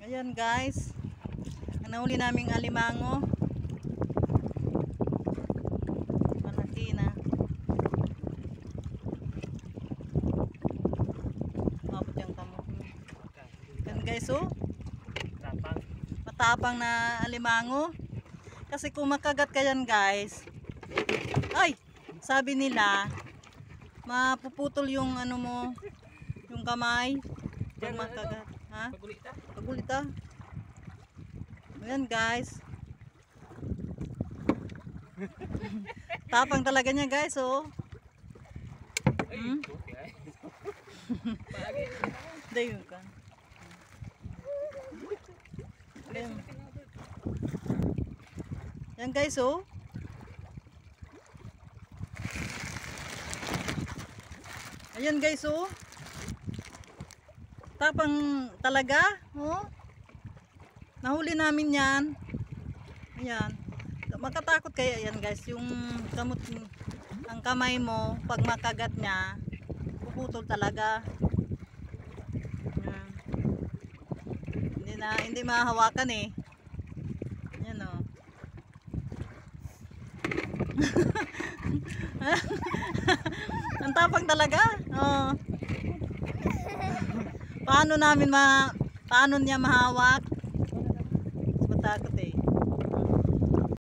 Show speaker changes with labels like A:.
A: Ayan guys, ang nahuli naming alimango. Malaki na. Mabot yung kamot mo. Ayan guys, oh. Matapang na alimango. Kasi kung makagat ka yan guys, ay, sabi nila, mapuputol yung ano mo, yung kamay. Pag makagat. Ha? Pagulita. Ayan guys. Tapang talaga niya guys, oh. Dayo ka. Yan guys, oh. Ayan guys, oh. Tapang talaga, oh. Nahuli namin yan. Ayan. Makatakot kaya yan guys, yung kamot, ang kamay mo pag makagat niya puputol talaga. Hindi mahahawakan eh. Yan oh. Ang tapang talaga. Oh. Paano niya mahawak? Matakot eh.